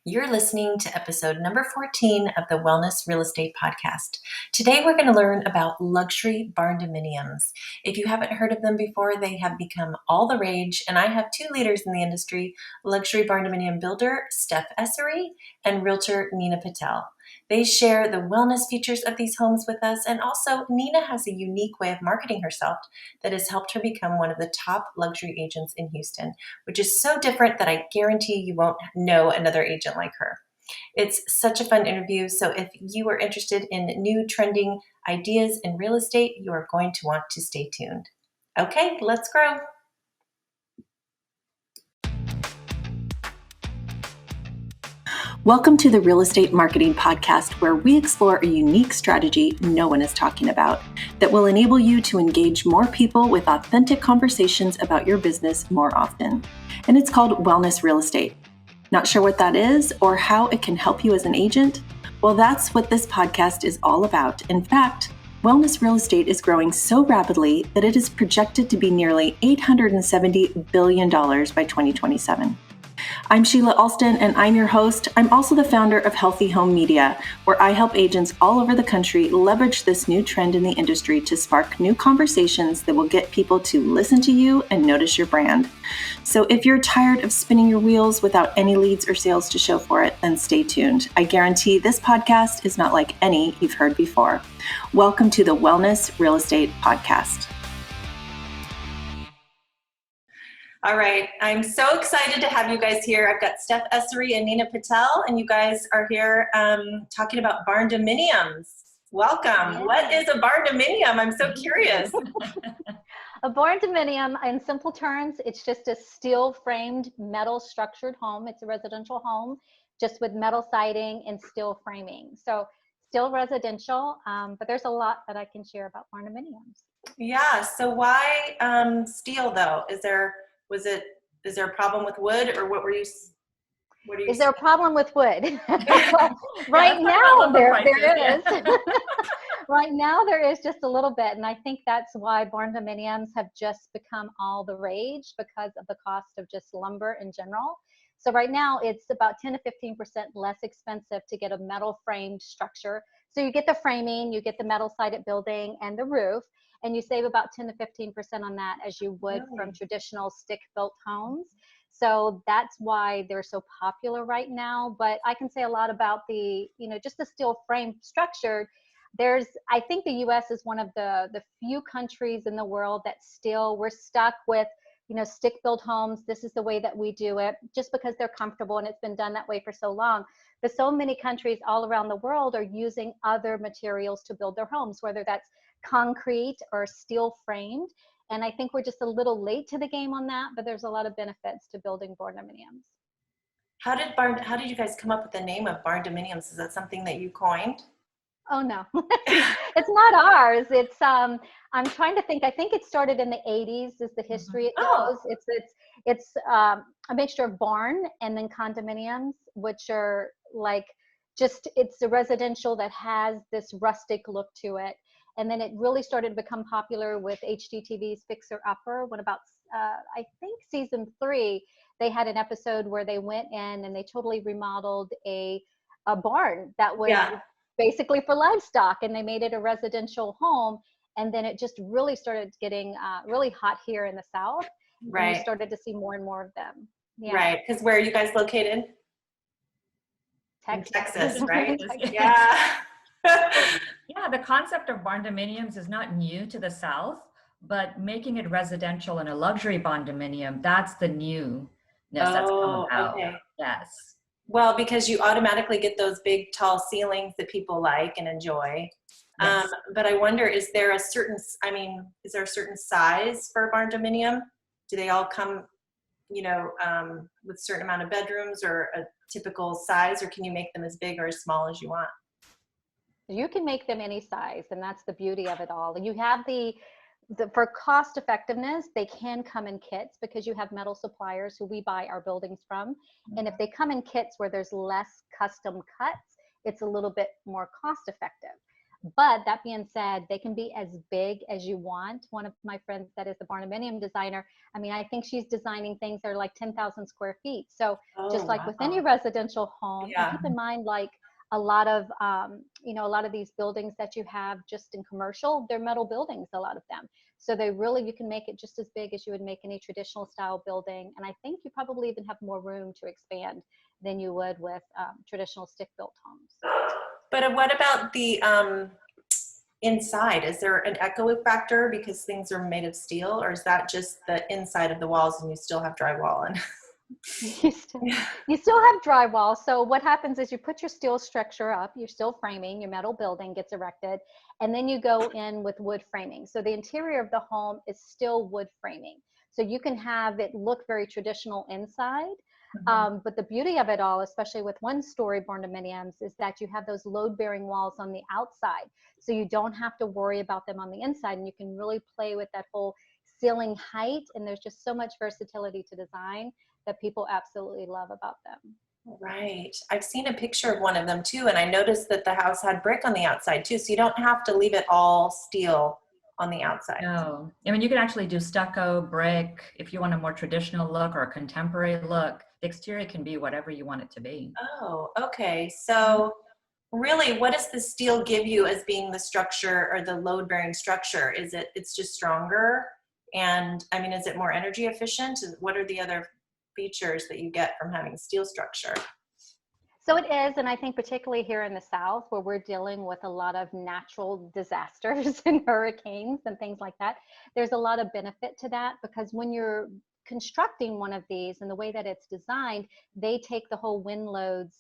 You're listening to episode number 14 of the Wellness Real Estate Podcast. Today, we're going to learn about luxury barndominiums. If you haven't heard of them before, they have become all the rage, and I have two leaders in the industry, luxury barndominium builder Steph Essary and realtor Nina Patel. They share the wellness features of these homes with us, and also Nina has a unique way of marketing herself that has helped her become one of the top luxury agents in Houston, which is so different that I guarantee you won't know another agent like her. It's such a fun interview, so if you are interested in new trending ideas in real estate, you are going to want to stay tuned. Okay, let's grow. Welcome to the Real Estate Marketing Podcast, where we explore a unique strategy no one is talking about that will enable you to engage more people with authentic conversations about your business more often. And it's called Wellness Real Estate. Not sure what that is or how it can help you as an agent? Well, that's what this podcast is all about. In fact, wellness real estate is growing so rapidly that it is projected to be nearly $870 billion by 2027. I'm Sheila Alston, and I'm your host. I'm also the founder of Healthy Home Media, where I help agents all over the country leverage this new trend in the industry to spark new conversations that will get people to listen to you and notice your brand. So if you're tired of spinning your wheels without any leads or sales to show for it, then stay tuned. I guarantee this podcast is not like any you've heard before. Welcome to the Wellness Real Estate Podcast. All right, I'm so excited to have you guys here. I've got Steph Essary and Nina Patel, and you guys are here talking about barndominiums. Welcome. Yeah. What is a barndominium? I'm so curious. A barndominium, in simple terms, it's just a steel-framed, metal-structured home. It's a residential home, just with metal siding and steel framing. So still residential, but there's a lot that I can share about barndominiums. Yeah, so why steel though? Is there a problem with wood, or what are you Is there a problem with wood? Right now there is. Right now there is just a little bit, and I think that's why barndominiums have just become all the rage because of the cost of just lumber in general. So right now it's about 10 to 15% less expensive to get a metal framed structure. So you get the framing, you get the metal sided building and the roof, and you save about 10 to 15% on that as you would from traditional stick-built homes. So that's why they're so popular right now. But I can say a lot about the, just the steel frame structure. I think the U.S. is one of the few countries in the world that still, we're stuck with, stick-built homes. This is the way that we do it, just because they're comfortable and it's been done that way for so long. But so many countries all around the world are using other materials to build their homes, whether that's concrete or steel framed. And I think we're just a little late to the game on that, but there's a lot of benefits to building barndominiums. How did you guys come up with the name of barndominiums? Is that something that you coined? Oh no, it's not ours. It's I'm trying to think. I think it started in the 80s is the history it goes. It's a mixture of barn and then condominiums, which are like it's a residential that has this rustic look to it. And then it really started to become popular with HGTV's Fixer Upper when about, I think season 3, they had an episode where they went in and they totally remodeled a barn that was basically for livestock, and they made it a residential home. And then it just really started getting really hot here in the South. Right. And we started to see more and more of them. Yeah. Right, because where are you guys located? Texas, right? Yeah. Yeah, the concept of barndominiums is not new to the South, but making it residential and a luxury barndominium, that's the newness that's come about. Okay. Yes. Well, because you automatically get those big, tall ceilings that people like and enjoy. Yes. But I wonder, is there a certain size for a barndominium? Do they all come, with a certain amount of bedrooms or a typical size, or can you make them as big or as small as you want? You can make them any size, and that's the beauty of it all. You have for cost effectiveness, they can come in kits because you have metal suppliers who we buy our buildings from. And if they come in kits where there's less custom cuts, it's a little bit more cost effective. But that being said, they can be as big as you want. One of my friends that is the Barndominium designer, I mean, I think she's designing things that are like 10,000 square feet. So just like with any residential home, and keep in mind, like a lot of, you know, a lot of these buildings that you have just in commercial, they're metal buildings, a lot of them. So they really, you can make it just as big as you would make any traditional style building. And I think you probably even have more room to expand than you would with traditional stick built homes. But what about the inside? Is there an echo factor because things are made of steel, or is that just the inside of the walls and you still have drywall in? You still have drywall. So what happens is you put your steel structure up, your steel framing, your metal building gets erected, and then you go in with wood framing. So the interior of the home is still wood framing. So you can have it look very traditional inside. But the beauty of it all, especially with one-story barndominiums, is that you have those load-bearing walls on the outside. So you don't have to worry about them on the inside, and you can really play with that whole ceiling height. And there's just so much versatility to design that people absolutely love about them. Right. I've seen a picture of one of them too, and I noticed that the house had brick on the outside too, so you don't have to leave it all steel on the outside. No, I mean, you can actually do stucco, brick. If you want a more traditional look or a contemporary look, the exterior can be whatever you want it to be. Oh, okay. So really, what does the steel give you as being the structure or the load-bearing structure? Is it's just stronger? And I mean, is it more energy efficient? What are the other features that you get from having steel structure? So it is, and I think particularly here in the South, where we're dealing with a lot of natural disasters and hurricanes and things like that, there's a lot of benefit to that, because when you're constructing one of these and the way that it's designed, they take the whole wind loads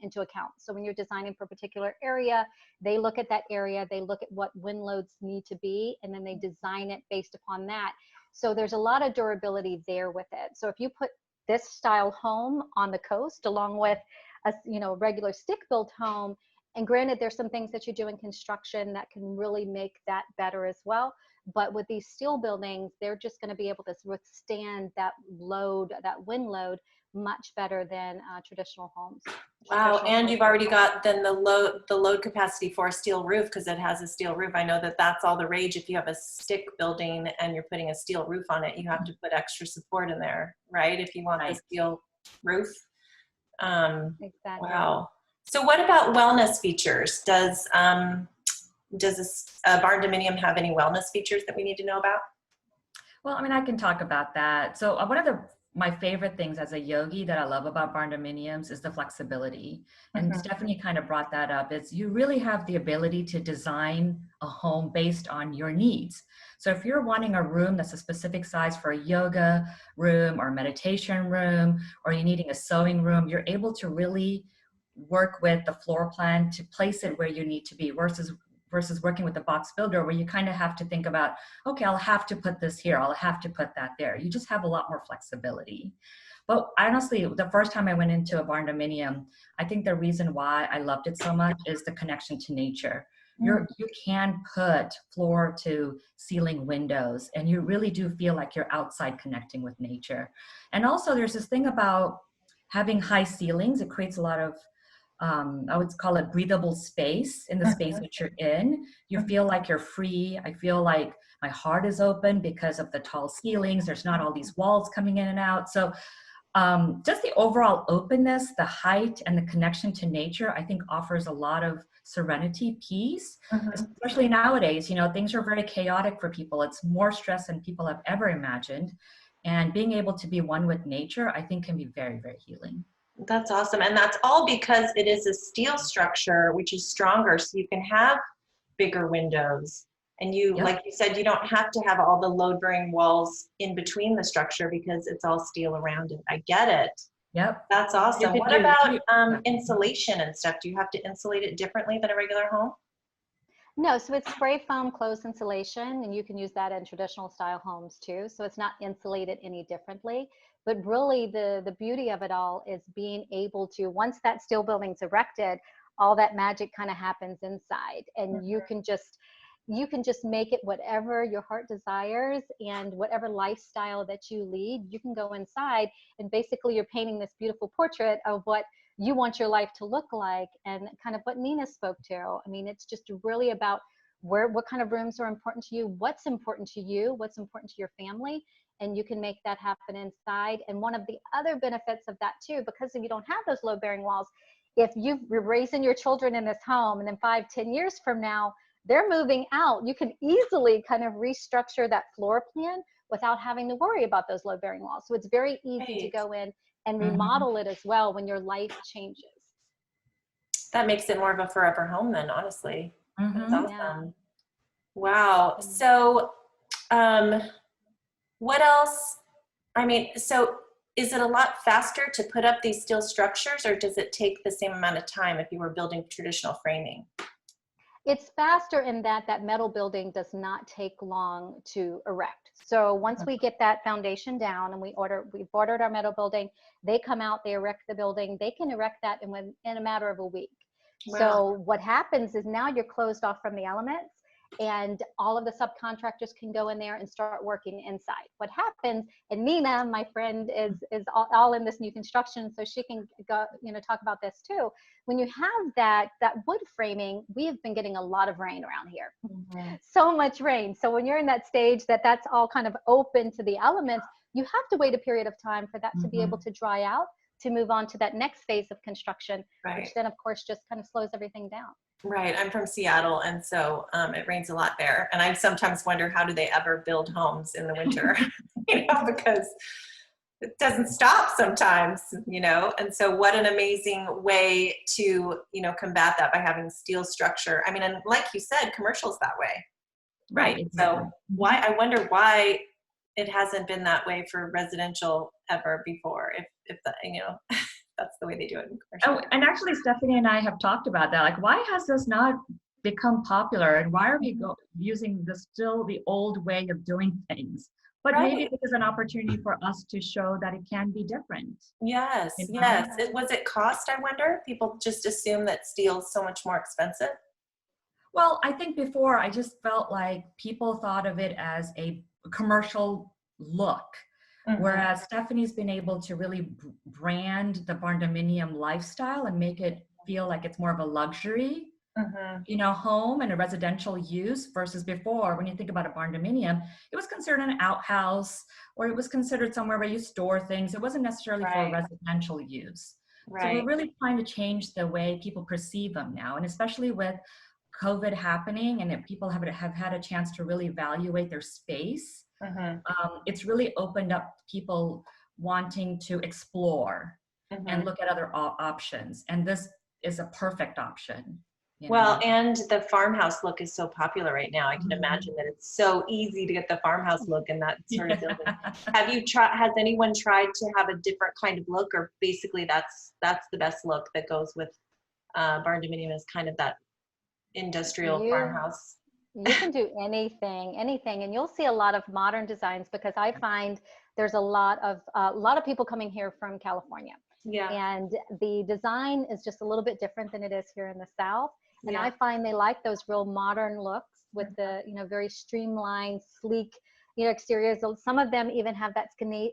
into account. So when you're designing for a particular area, they look at that area, they look at what wind loads need to be, and then they design it based upon that. So there's a lot of durability there with it. So if you put this style home on the coast along with a, you know, regular stick built home, and granted there's some things that you do in construction that can really make that better as well, but with these steel buildings, they're just going to be able to withstand that load, that wind load, much better than traditional homes. Wow. And you've already got then the load capacity for a steel roof, because it has a steel roof. I know that that's all the rage. If you have a stick building and you're putting a steel roof on it, you have to put extra support in there, right? If you want the steel roof. Exactly. Wow. So what about wellness features? Does a barndominium have any wellness features that we need to know about? Well, I mean, I can talk about that. So one of my favorite things as a yogi that I love about barndominiums is the flexibility. And Stephanie kind of brought that up, is you really have the ability to design a home based on your needs. So if you're wanting a room that's a specific size for a yoga room or meditation room, or you're needing a sewing room, you're able to really work with the floor plan to place it where you need to be, versus working with the box builder, where you kind of have to think about, okay, I'll have to put this here, I'll have to put that there. You just have a lot more flexibility. But honestly, the first time I went into a barndominium, I think the reason why I loved it so much is the connection to nature. You can put floor to ceiling windows, and you really do feel like you're outside connecting with nature. And also there's this thing about having high ceilings. It creates a lot of I would call it breathable space in the space that you're in. You feel like you're free. I feel like my heart is open because of the tall ceilings. There's not all these walls coming in and out. So just the overall openness, the height, and the connection to nature, I think offers a lot of serenity, peace, especially nowadays. You know, things are very chaotic for people. It's more stress than people have ever imagined. And being able to be one with nature, I think can be very, very healing. That's awesome. And that's all because it is a steel structure, which is stronger. So you can have bigger windows. And you, like you said, you don't have to have all the load bearing walls in between the structure because it's all steel around it. I get it. Yep. That's awesome. What about insulation and stuff? Do you have to insulate it differently than a regular home? No, so it's spray foam closed insulation, and you can use that in traditional style homes too. So it's not insulated any differently. But really the beauty of it all is being able to, once that steel building's erected, all that magic kind of happens inside, and you can just make it whatever your heart desires, and whatever lifestyle that you lead, you can go inside, and basically you're painting this beautiful portrait of what you want your life to look like, and kind of what Nina spoke to. I mean, it's just really about what kind of rooms are important to you, what's important to you, what's important to your family, and you can make that happen inside. And one of the other benefits of that too, because if you don't have those load bearing walls, if you're raising your children in this home and then 5-10 years from now they're moving out, you can easily kind of restructure that floor plan without having to worry about those load bearing walls. So it's very easy to go in and remodel it as well when your life changes. That makes it more of a forever home then, honestly. That's awesome. Yeah. Wow. So what else? I mean, so is it a lot faster to put up these steel structures, or does it take the same amount of time if you were building traditional framing? It's faster in that metal building does not take long to erect. So once we get that foundation down and we've ordered our metal building, they come out, they erect the building, they can erect that in a matter of a week. Wow. So what happens is now you're closed off from the elements, and all of the subcontractors can go in there and start working inside. What happens, and Nina, my friend, is all in this new construction, so she can go, talk about this too. When you have that wood framing, we have been getting a lot of rain around here. So much rain. So when you're in that stage that's all kind of open to the elements, you have to wait a period of time for that to be able to dry out, to move on to that next phase of construction, which then of course just kind of slows everything down. Right. I'm from Seattle, and so it rains a lot there. And I sometimes wonder, how do they ever build homes in the winter? Because it doesn't stop sometimes, And so what an amazing way to, combat that by having steel structure. I mean, and like you said, commercial's that way. Right. Exactly. So I wonder why it hasn't been that way for residential ever before, if that, that's the way they do it in commercial. Oh, and actually Stephanie and I have talked about that. Like, why has this not become popular, and why are we using still the old way of doing things? But maybe it is an opportunity for us to show that it can be different. Yes, yes. Was it cost, I wonder? People just assume that steel is so much more expensive? Well, I think before I just felt like people thought of it as a commercial look. Whereas Stephanie's been able to really brand the barndominium lifestyle and make it feel like it's more of a luxury, home and a residential use, versus before, when you think about a barndominium, it was considered an outhouse, or it was considered somewhere where you store things. It wasn't necessarily for residential use. So we're really trying to change the way people perceive them now. And especially with COVID happening, and if people have had a chance to really evaluate their space, it's really opened up people wanting to explore and look at other options. And this is a perfect option. Well, and the farmhouse look is so popular right now. I can imagine that it's so easy to get the farmhouse look in that sort of building. Has anyone tried to have a different kind of look, or basically that's the best look that goes with barndominium, is kind of that industrial farmhouse? You can do anything, and you'll see a lot of modern designs, because I find there's a lot of people coming here from California. Yeah. And the design is just a little bit different than it is here in the South. And I find they like those real modern looks with the, very streamlined, sleek, exteriors. Some of them even have that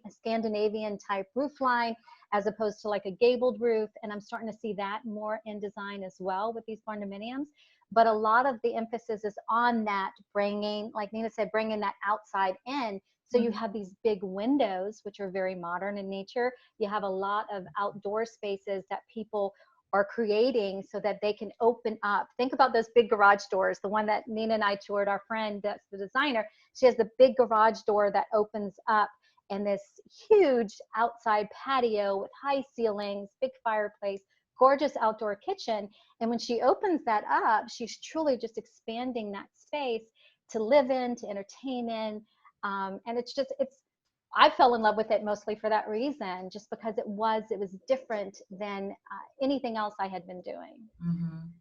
Scandinavian type roof line, as opposed to like a gabled roof. And I'm starting to see that more in design as well with these barndominiums. But a lot of the emphasis is on that, bringing, like Nina said, bringing that outside in. So you have these big windows, which are very modern in nature. You have a lot of outdoor spaces that people are creating so that they can open up. Think about those big garage doors. The one that Nina and I toured, our friend, that's the designer, she has the big garage door that opens up, and this huge outside patio with high ceilings, big fireplace, gorgeous outdoor kitchen. And when she opens that up, she's truly just expanding that space to live in, to entertain in. And I fell in love with it mostly for that reason, just because it was different than anything else I had been doing.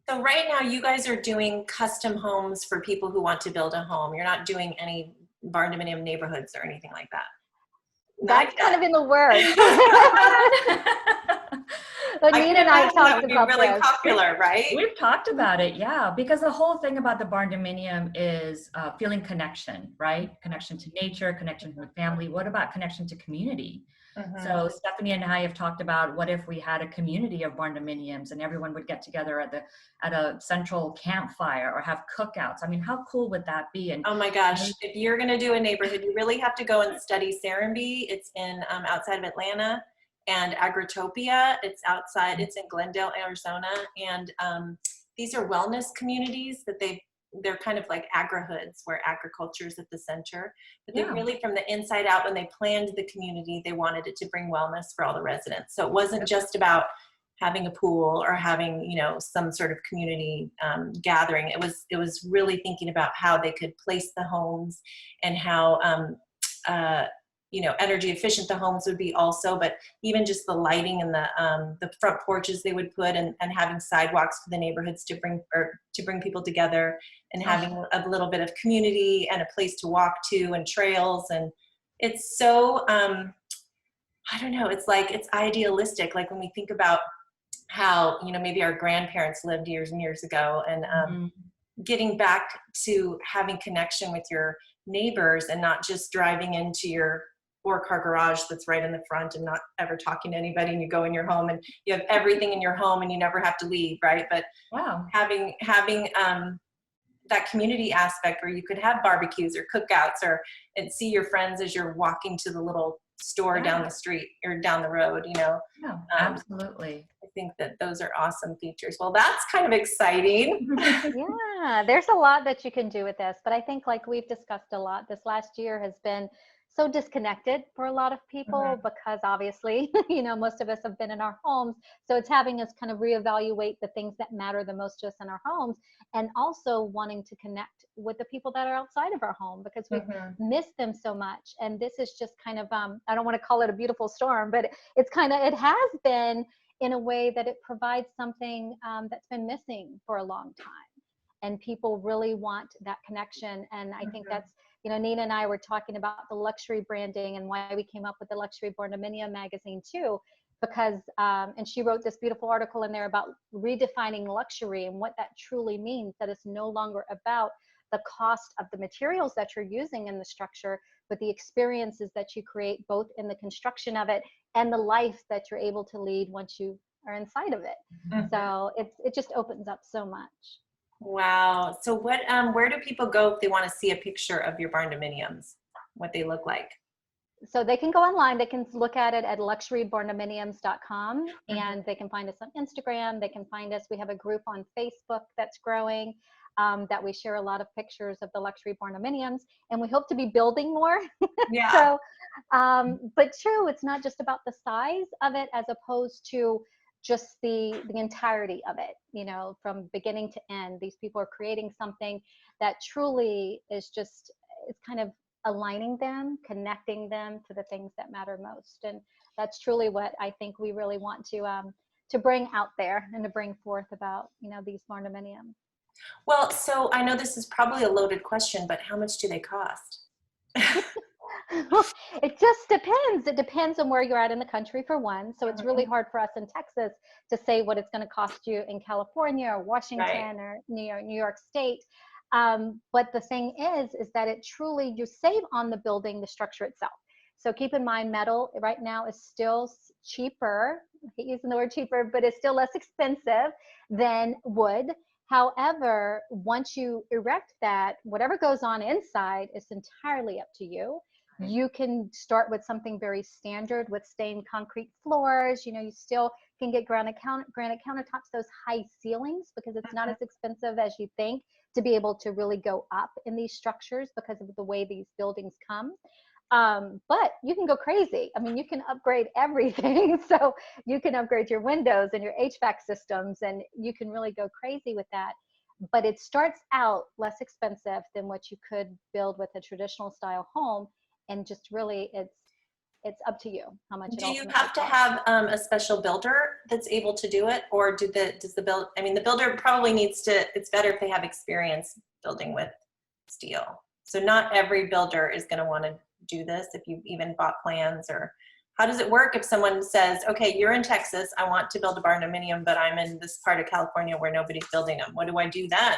So right now you guys are doing custom homes for people who want to build a home. You're not doing any barndominium neighborhoods or anything like that. That's kind of in the works. But Nina and I talked about really popular, right? We've talked about it, yeah, because the whole thing about the barndominium is feeling connection, right? Connection to nature, connection to family. What about connection to community? So Stephanie and I have talked about what if we had a community of barndominiums and everyone would get together at a central campfire or have cookouts. I mean, how cool would that be? And oh my gosh, if you're going to do a neighborhood, you really have to go and study Serenbe. It's in outside of Atlanta, and Agritopia. It's in Glendale, Arizona. And these are wellness communities that they're kind of like agri-hoods where agriculture is at the center. But they really, from the inside out, when they planned the community, they wanted it to bring wellness for all the residents. So it wasn't just about having a pool or having, you know, some sort of community gathering. It was really thinking about how they could place the homes and how you know, energy efficient the homes would be also, but even just the lighting and the front porches they would put, and having sidewalks for the neighborhoods to bring people together, and having a little bit of community and a place to walk to, and trails. And it's so, I don't know, it's idealistic. Like when we think about how, you know, maybe our grandparents lived years and years ago, and getting back to having connection with your neighbors and not just driving into your 4-car garage that's right in the front and not ever talking to anybody, and you go in your home and you have everything in your home and you never have to leave, right? But having that community aspect where you could have barbecues or cookouts and see your friends as you're walking to the little store down the street or down the road, you know. Absolutely. I think that those are awesome features. Well, that's kind of exciting. Yeah, there's a lot that you can do with this, but I think, like we've discussed a lot, this last year has been so disconnected for a lot of people because obviously, you know, most of us have been in our homes. So it's having us kind of reevaluate the things that matter the most to us in our homes, and also wanting to connect with the people that are outside of our home because we've missed them so much. And this is just kind of, I don't want to call it a beautiful storm, but it has been, in a way that it provides something that's been missing for a long time. And people really want that connection. And I think that's, you know, Nina and I were talking about the luxury branding and why we came up with the Luxury Barndominium magazine too, because, and she wrote this beautiful article in there about redefining luxury and what that truly means, that it's no longer about the cost of the materials that you're using in the structure, but the experiences that you create both in the construction of it and the life that you're able to lead once you are inside of it. So it just opens up so much. Wow. So where do people go if they want to see a picture of your barndominiums, what they look like? So they can go online. They can look at it at luxurybarndominiums.com, and they can find us on Instagram. They can find us. We have a group on Facebook that's growing, that we share a lot of pictures of the luxury barndominiums, and we hope to be building more. Yeah. So, but true, it's not just about the size of it as opposed to just the entirety of it, you know, from beginning to end. These people are creating something that truly is just, it's kind of aligning them, connecting them to the things that matter most. And that's truly what I think we really want to bring out there and to bring forth about, you know, these barndominiums. Well, so I know this is probably a loaded question, but how much do they cost? It just depends. It depends on where you're at in the country, for one. So it's really hard for us in Texas to say what it's going to cost you in California or Washington or New York State. But the thing is that it truly, you save on the building, the structure itself. So keep in mind, metal right now is still cheaper. I hate using the word cheaper, but it's still less expensive than wood. However, once you erect that, whatever goes on inside is entirely up to you. You can start with something very standard with stained concrete floors. You know, you still can get granite countertops, those high ceilings, because it's not as expensive as you think to be able to really go up in these structures because of the way these buildings come. But you can go crazy. I mean, you can upgrade everything. So you can upgrade your windows and your HVAC systems, and you can really go crazy with that. But it starts out less expensive than what you could build with a traditional style home. And just really, it's up to you how much. Do you have to have a special builder that's able to do it, or the builder probably needs to, it's better if they have experience building with steel. So not every builder is going to want to do this if you've even bought plans. Or how does it work if someone says, okay, you're in Texas, I want to build a barndominium, but I'm in this part of California where nobody's building them. What do I do then?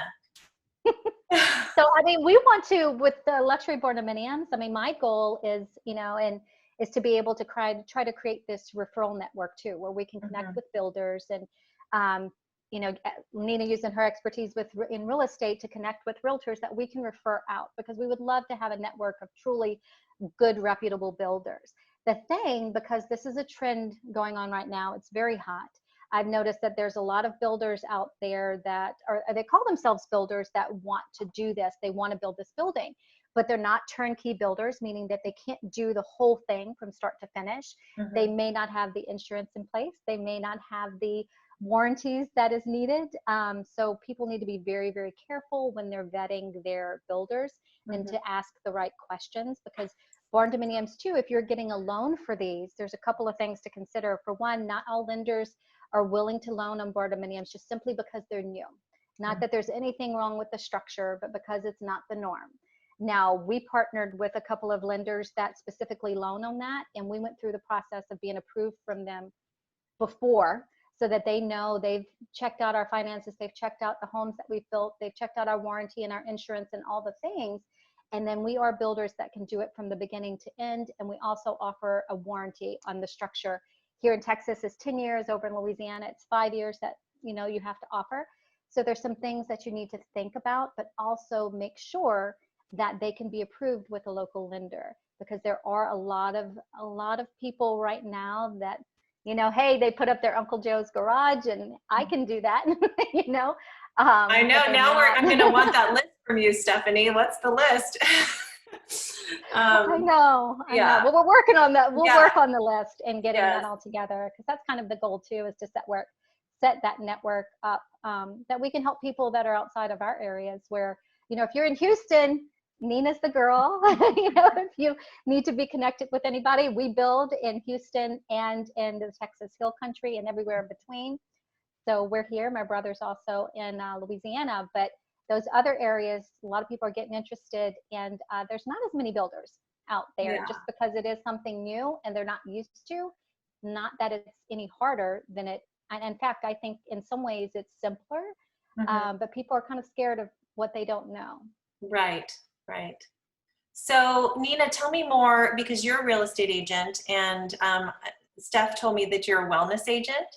So, I mean, we want to, with the luxury barndominiums, I mean, my goal is, you know, and is to be able to try to create this referral network too, where we can connect with builders and, you know, Nina using her expertise in real estate to connect with realtors that we can refer out, because we would love to have a network of truly good, reputable builders. The thing, because this is a trend going on right now, it's very hot. I've noticed that there's a lot of builders out there that they call themselves builders that want to do this. They want to build this building, but they're not turnkey builders, meaning that they can't do the whole thing from start to finish. They may not have the insurance in place. They may not have the warranties that is needed. So people need to be very, very careful when they're vetting their builders and to ask the right questions, because barndominiums too, if you're getting a loan for these, there's a couple of things to consider. For one, not all lenders are willing to loan on barndominiums just simply because they're new. Not that there's anything wrong with the structure, but because it's not the norm. Now, we partnered with a couple of lenders that specifically loan on that, and we went through the process of being approved from them before, so that they know they've checked out our finances, they've checked out the homes that we've built, they've checked out our warranty and our insurance and all the things. And then we are builders that can do it from the beginning to end. And we also offer a warranty on the structure. Here in Texas is 10 years, over in Louisiana, it's 5 years that, you know, you have to offer. So there's some things that you need to think about, but also make sure that they can be approved with a local lender, because there are a lot of people right now that, you know, hey, they put up their Uncle Joe's garage and I can do that, you know. I know, now I'm going to want that list from you, Stephanie. What's the list? I know. Well, we're working on that. We'll work on the list and getting that all together, because that's kind of the goal too, is to set that network up, that we can help people that are outside of our areas, where, you know, if you're in Houston, Nina's the girl. You know, if you need to be connected with anybody, we build in Houston and in the Texas Hill Country and everywhere in between. So we're here. My brother's also in Louisiana, but those other areas, a lot of people are getting interested, and there's not as many builders out there just because it is something new and they're not used to. Not that it's any harder than it. And in fact, I think in some ways it's simpler, but people are kind of scared of what they don't know. Right. So Nina, tell me more, because you're a real estate agent, and Steph told me that you're a wellness agent.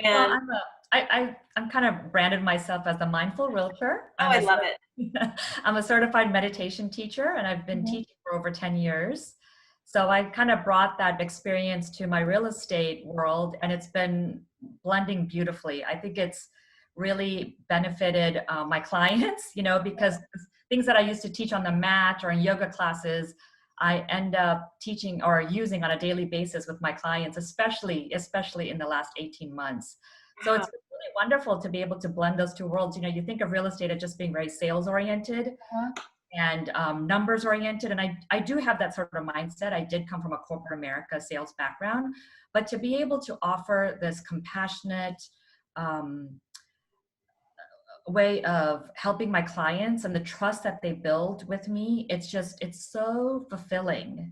And well, I'm kind of branded myself as a mindful realtor. I love it. I'm a certified meditation teacher, and I've been teaching for over 10 years. So I kind of brought that experience to my real estate world, and it's been blending beautifully. I think it's really benefited my clients, you know, because things that I used to teach on the mat or in yoga classes, I end up teaching or using on a daily basis with my clients, especially in the last 18 months. So it's really wonderful to be able to blend those two worlds. You know, you think of real estate as just being very sales oriented and numbers oriented. And I do have that sort of mindset. I did come from a corporate America sales background, but to be able to offer this compassionate, way of helping my clients and the trust that they build with me, it's so fulfilling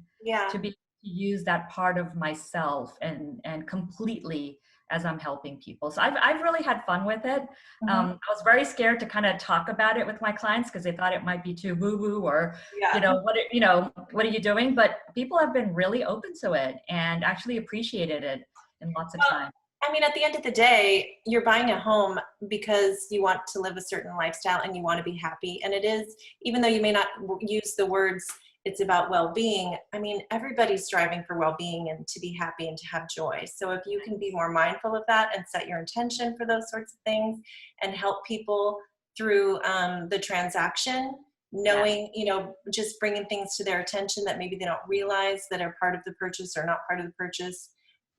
to be able to use that part of myself and completely as I'm helping people. So I've really had fun with it. I was very scared to kind of talk about it with my clients, because they thought it might be too woo-woo or what are you doing? But people have been really open to it and actually appreciated it in lots of time. I mean, at the end of the day, you're buying a home because you want to live a certain lifestyle and you want to be happy. And it is, even though you may not use the words, it's about well-being. I mean, everybody's striving for well-being and to be happy and to have joy. So if you can be more mindful of that and set your intention for those sorts of things and help people through the transaction, knowing, you know, just bringing things to their attention that maybe they don't realize that are part of the purchase or not part of the purchase.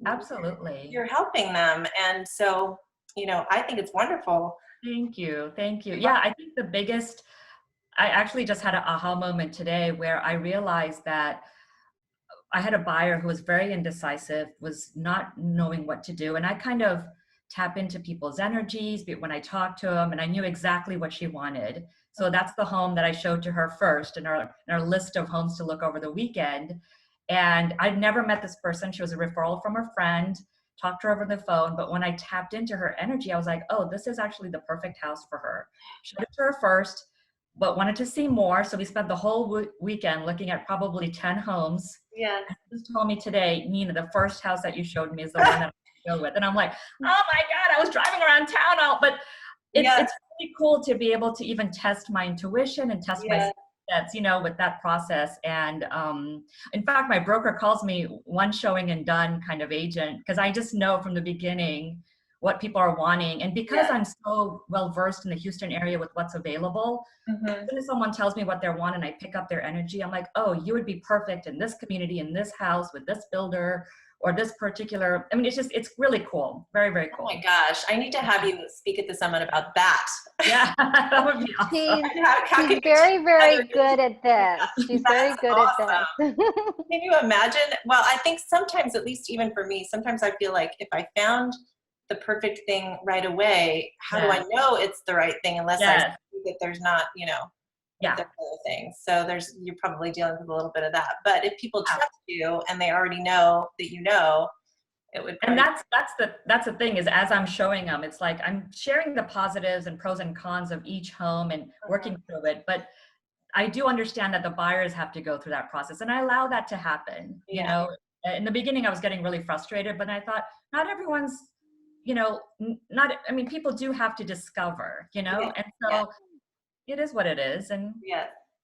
Absolutely. You're helping them. And so, you know, I think it's wonderful. Thank you. Yeah, I think I actually just had an aha moment today where I realized that I had a buyer who was very indecisive, was not knowing what to do. And I kind of tap into people's energies when I talk to them, and I knew exactly what she wanted. So that's the home that I showed to her first in our list of homes to look over the weekend. And I'd never met this person. She was a referral from her friend, talked to her over the phone. But when I tapped into her energy, I was like, oh, this is actually the perfect house for her. Showed it to her first, but wanted to see more. So we spent the whole weekend looking at probably 10 homes Yes. You just told me today, Nina, the first house that you showed me is the one that I go with. And I'm like, oh my God, I was driving around town but it's really cool to be able to even test my intuition and test my sets, with that process. And in fact, my broker calls me one showing and done kind of agent, because I just know from the beginning what people are wanting. And because I'm so well versed in the Houston area with what's available, as soon as someone tells me what they want and I pick up their energy, I'm like, oh, you would be perfect in this community, in this house, with this builder, or this particular, it's really cool. Very, very cool. Oh my gosh. I need to have you speak at the summit about that. Yeah, that would be awesome. She's very, very good at this. She's very good awesome. at this. Can you imagine? Well, I think sometimes, at least even for me, sometimes I feel like if I found the perfect thing right away, how do I know it's the right thing unless I see that there's not, there's other things. So you're probably dealing with a little bit of that. But if people trust you and they already know that it would. And that's the thing, is as I'm showing them, it's like I'm sharing the positives and pros and cons of each home and working through it. But I do understand that the buyers have to go through that process, and I allow that to happen. In the beginning, I was getting really frustrated, but I thought not everyone's, people do have to discover, and so it is what it is. And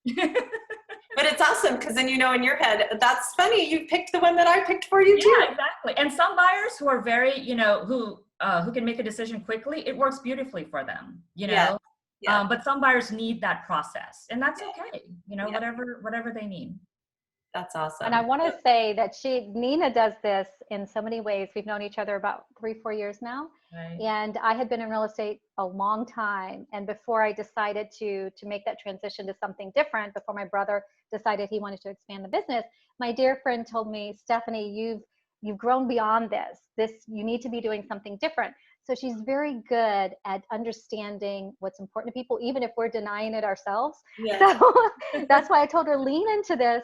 but it's awesome, because then in your head, that's funny, you picked the one that I picked for you too. Yeah, exactly. And some buyers who are very, who can make a decision quickly, it works beautifully for them, but some buyers need that process, and that's okay, whatever they need. That's awesome. And I want to say that Nina does this in so many ways. We've known each other about 3-4 years now. Right. And I had been in real estate a long time. And before I decided to make that transition to something different, before my brother decided he wanted to expand the business, my dear friend told me, Stephanie, you've grown beyond this. You need to be doing something different. So she's very good at understanding what's important to people, even if we're denying it ourselves. So that's why I told her, lean into this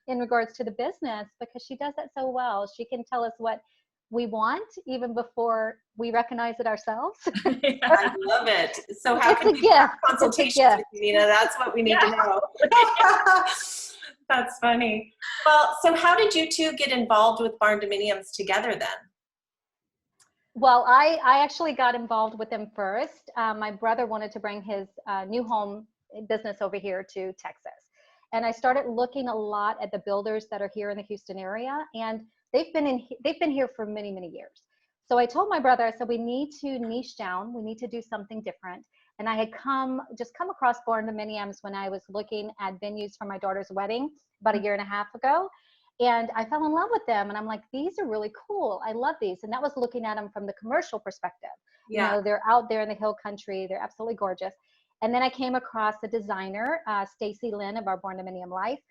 in regards to the business, because she does that so well. She can tell us what we want even before we recognize it ourselves. I love it. So how can we have consultations with you, Nina? That's what we need to know. That's funny. Well, so how did you two get involved with Barndominiums together then? Well, I actually got involved with them first. My brother wanted to bring his new home business over here to Texas. And I started looking a lot at the builders that are here in the Houston area. And they've been here for many, many years. So I told my brother, I said, we need to niche down. We need to do something different. And I had come across Barndominiums when I was looking at venues for my daughter's wedding about 1.5 years ago. And I fell in love with them. And I'm like, these are really cool. I love these. And that was looking at them from the commercial perspective. They're out there in the hill country. They're absolutely gorgeous. And then I came across a designer, Stacy Lynn of our Barndominium Life.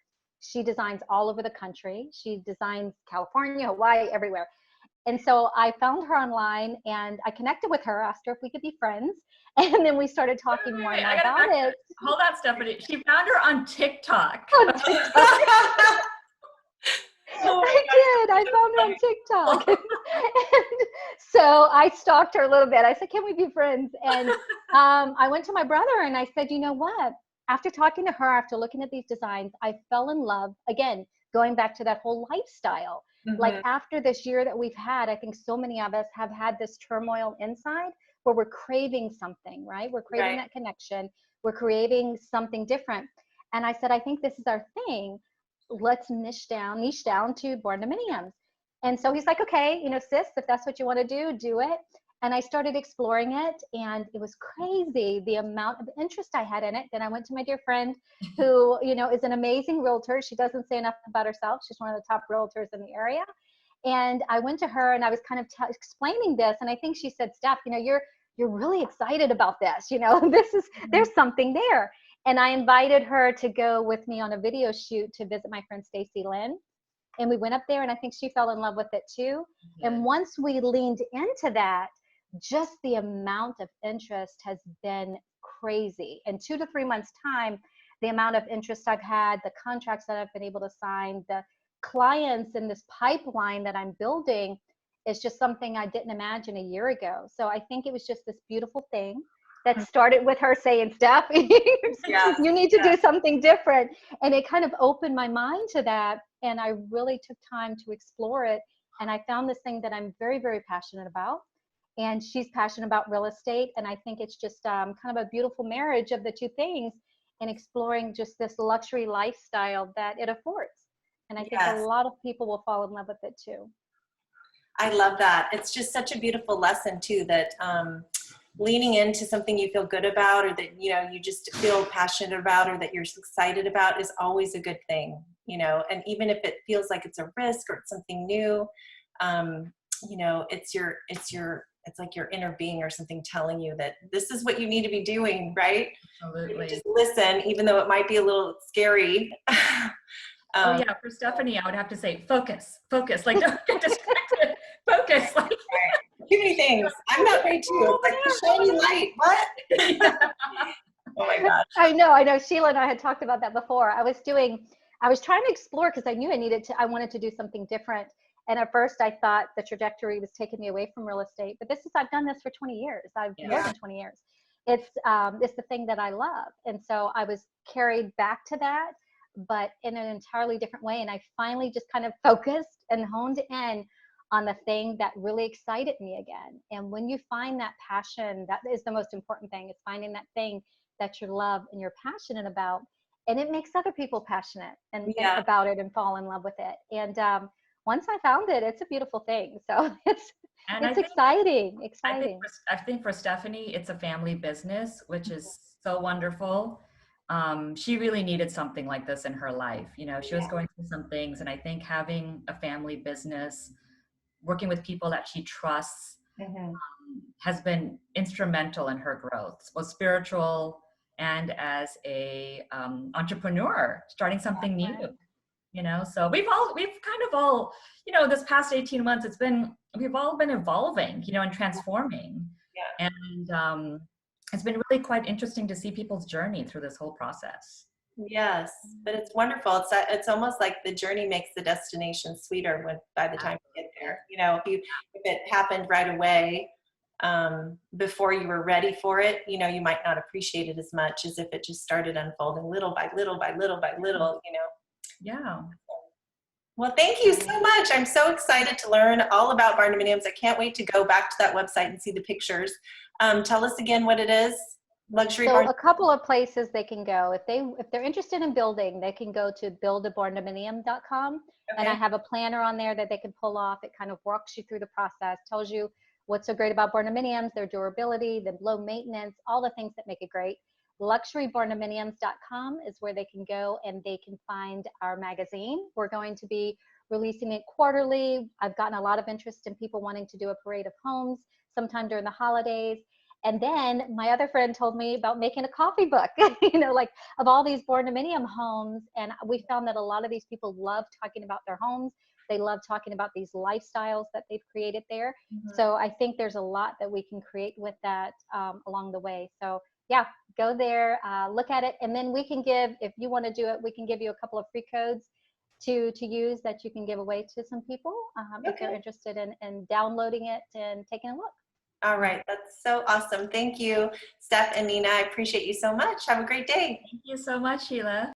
She designs all over the country. She designs California, Hawaii, everywhere. And so I found her online and I connected with her, asked her if we could be friends. And then we started talking more about it. Hold on, Stephanie. She found her on TikTok. I found her on TikTok. And so I stalked her a little bit. I said, can we be friends? And I went to my brother and I said, you know what? After talking to her, after looking at these designs, I fell in love, again, going back to that whole lifestyle. Like after this year that we've had, I think so many of us have had this turmoil inside where we're craving something, right? We're craving that connection. We're creating something different. And I said, I think this is our thing. Let's niche down to Barndominiums. And so he's like, okay, sis, if that's what you want to do it. And I started exploring it, and it was crazy the amount of interest I had in it. Then I went to my dear friend who, is an amazing realtor. She doesn't say enough about herself. She's one of the top realtors in the area. And I went to her and I was kind of explaining this. And I think she said, Steph, you're really excited about this. There's something there. And I invited her to go with me on a video shoot to visit my friend Stacy Lynn. And we went up there and I think she fell in love with it too. And once we leaned into that, just the amount of interest has been crazy. In 2 to 3 months time, the amount of interest I've had, the contracts that I've been able to sign, the clients in this pipeline that I'm building is just something I didn't imagine a year ago. So I think it was just this beautiful thing that started with her saying, Steph, you need to do something different. And it kind of opened my mind to that. And I really took time to explore it. And I found this thing that I'm very, very passionate about. And she's passionate about real estate. And I think it's just kind of a beautiful marriage of the two things, and exploring just this luxury lifestyle that it affords. And I think a lot of people will fall in love with it too. I love that. It's just such a beautiful lesson too, that leaning into something you feel good about, or that, you just feel passionate about, or that you're excited about, is always a good thing, and even if it feels like it's a risk or it's something new, it's like your inner being or something telling you that this is what you need to be doing, right? Absolutely. Just listen, even though it might be a little scary. Oh yeah, for Stephanie, I would have to say, focus, like don't get distracted, focus. Like Too many things. I'm not great too. It's like the shiny light. What? Oh my gosh. I know. Sheila and I had talked about that before. I was trying to explore because I knew I wanted to do something different. And at first I thought the trajectory was taking me away from real estate, but I've done this for 20 years. More than 20 years. It's the thing that I love. And so I was carried back to that, but in an entirely different way. And I finally just kind of focused and honed in on the thing that really excited me again. And when you find that passion, that is the most important thing, is finding that thing that you love and you're passionate about. And it makes other people passionate and about it and fall in love with it. And once I found it, it's a beautiful thing. So it's exciting. I think for Stephanie, it's a family business, which is so wonderful. She really needed something like this in her life. She was going through some things, and I think having a family business, working with people that she trusts, has been instrumental in her growth, both spiritual and as a entrepreneur, starting something new. So we've kind of all, this past 18 months, we've all been evolving, and transforming. And it's been really quite interesting to see people's journey through this whole process. Yes, but it's wonderful. It's almost like the journey makes the destination sweeter by the time you get there. If it happened right away, before you were ready for it, you might not appreciate it as much as if it just started unfolding little by little by little by little. Yeah. Well, thank you so much. I'm so excited to learn all about Barndominiums. I can't wait to go back to that website and see the pictures. Tell us again what it is. So a couple of places they can go. If they're interested in building, they can go to buildabarndominium.com. And I have a planner on there that they can pull off. It kind of walks you through the process, tells you what's so great about barndominiums, their durability, the low maintenance, all the things that make it great. Luxurybarndominiums.com is where they can go, and they can find our magazine. We're going to be releasing it quarterly. I've gotten a lot of interest in people wanting to do a parade of homes sometime during the holidays. And then my other friend told me about making a coffee book, like of all these barndominium homes. And we found that a lot of these people love talking about their homes. They love talking about these lifestyles that they've created there. So I think there's a lot that we can create with that along the way. So yeah, go there, look at it. And then we can if you want to do it, we can give you a couple of free codes to use that you can give away to some people if they're interested in downloading it and taking a look. All right. That's so awesome. Thank you, Steph and Nina. I appreciate you so much. Have a great day. Thank you so much, Sheila.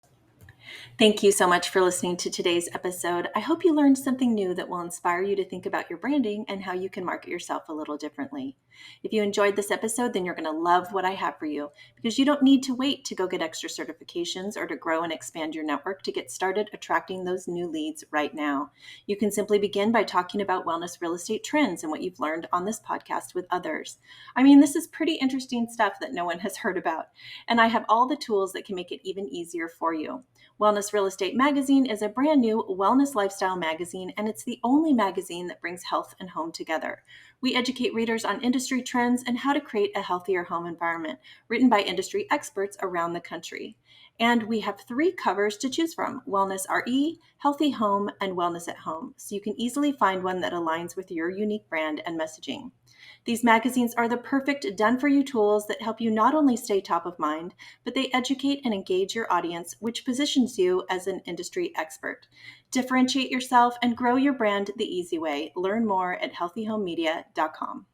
Thank you so much for listening to today's episode. I hope you learned something new that will inspire you to think about your branding and how you can market yourself a little differently. If you enjoyed this episode, then you're going to love what I have for you, because you don't need to wait to go get extra certifications or to grow and expand your network to get started attracting those new leads right now. You can simply begin by talking about wellness real estate trends and what you've learned on this podcast with others. I mean, this is pretty interesting stuff that no one has heard about, and I have all the tools that can make it even easier for you. Wellness Real Estate Magazine is a brand new wellness lifestyle magazine, and it's the only magazine that brings health and home together. We educate readers on industry trends and how to create a healthier home environment, written by industry experts around the country. And we have 3 covers to choose from: Wellness RE, Healthy Home, and Wellness at Home, so you can easily find one that aligns with your unique brand and messaging. These magazines are the perfect done-for-you tools that help you not only stay top of mind, but they educate and engage your audience, which positions you as an industry expert. Differentiate yourself and grow your brand the easy way. Learn more at healthyhomemedia.com.